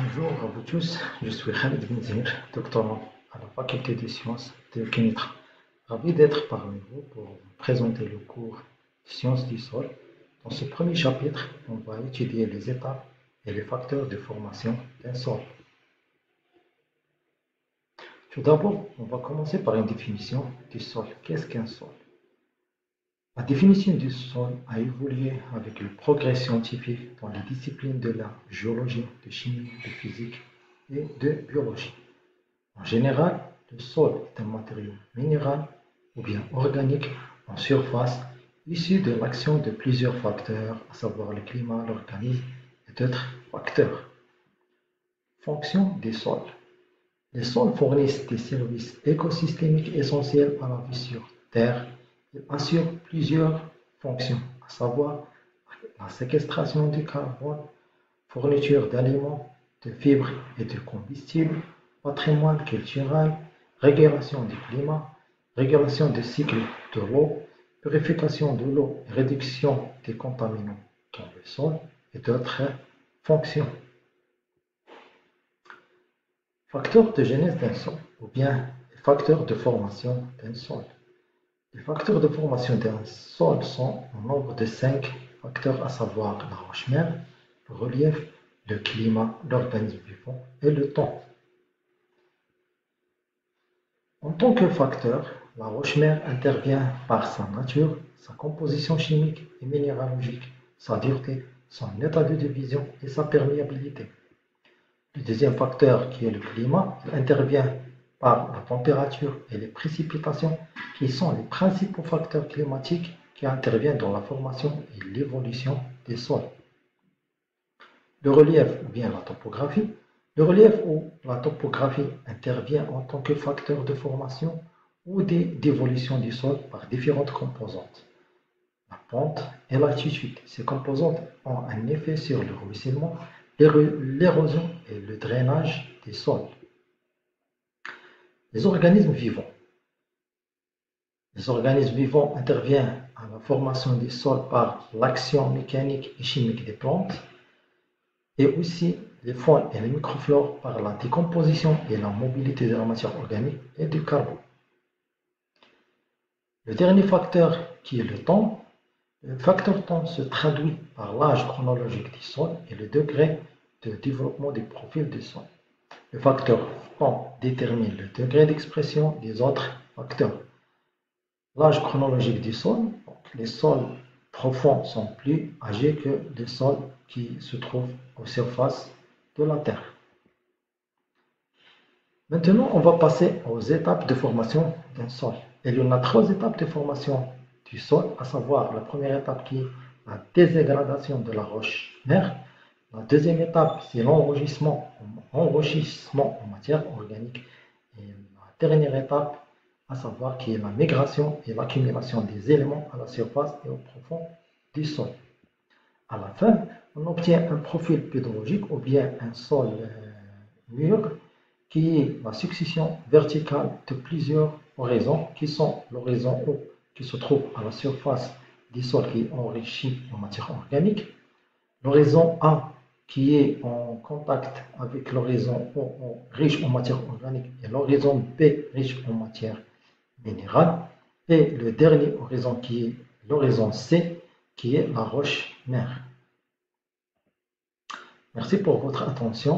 Bonjour à vous tous, je suis Khalid Benzir, doctorant à la faculté des sciences de Kenitra. Ravi d'être parmi vous pour vous présenter le cours Sciences du sol. Dans ce premier chapitre, on va étudier les étapes et les facteurs de formation d'un sol. Tout d'abord, on va commencer par une définition du sol. Qu'est-ce qu'un sol? La définition du sol a évolué avec le progrès scientifique dans les disciplines de la géologie, de chimie, de physique et de biologie. En général, le sol est un matériau minéral ou bien organique en surface issu de l'action de plusieurs facteurs, à savoir le climat, l'organisme et d'autres facteurs. Fonction des sols. Les sols fournissent des services écosystémiques essentiels à la vie sur Terre. Ils assurent plusieurs fonctions, à savoir la séquestration du carbone, fourniture d'aliments, de fibres et de combustibles, patrimoine culturel, régulation du climat, régulation du cycle de l'eau, purification de l'eau et réduction des contaminants dans le sol et d'autres fonctions. Facteurs de genèse d'un sol ou bien les facteurs de formation d'un sol. Les facteurs de formation d'un sol sont au nombre de 5 facteurs, à savoir la roche-mère, le relief, le climat, l'organisme vivant et le temps. En tant que facteur, la roche-mère intervient par sa nature, sa composition chimique et minéralogique, sa dureté, son état de division et sa perméabilité. Le deuxième facteur, qui est le climat, intervient par la température et les précipitations, qui sont les principaux facteurs climatiques qui interviennent dans la formation et l'évolution des sols. Le relief ou bien la topographie. Le relief ou la topographie intervient en tant que facteur de formation ou d'évolution du sol par différentes composantes. La pente et l'altitude. Ces composantes ont un effet sur le ruissellement, l'érosion et le drainage des sols. Les organismes vivants. Les organismes vivants interviennent à la formation des sols par l'action mécanique et chimique des plantes et aussi les faunes et les microflores par la décomposition et la mobilité de la matière organique et du carbone. Le dernier facteur qui est le temps. Le facteur temps se traduit par l'âge chronologique du sol et le degré de développement des profils du sol. Le facteur temps détermine le degré d'expression des autres facteurs. L'âge chronologique du sol, les sols profonds sont plus âgés que les sols qui se trouvent aux surfaces de la Terre. Maintenant, on va passer aux étapes de formation d'un sol. Il y en a 3 étapes de formation du sol, à savoir la première étape qui est la dégradation de la roche-mère. La deuxième étape, c'est l'enrichissement en matière organique. Et la dernière étape, à savoir qui est la migration et l'accumulation des éléments à la surface et au profond du sol. À la fin, on obtient un profil pédologique ou bien un sol mûr qui est la succession verticale de plusieurs horizons qui sont l'horizon O qui se trouve à la surface du sol qui est enrichi en matière organique, l'horizon A qui est en contact avec l'horizon O riche en matière organique et l'horizon B riche en matière minérale, et le dernier horizon qui est l'horizon C qui est la roche-mère. Merci pour votre attention.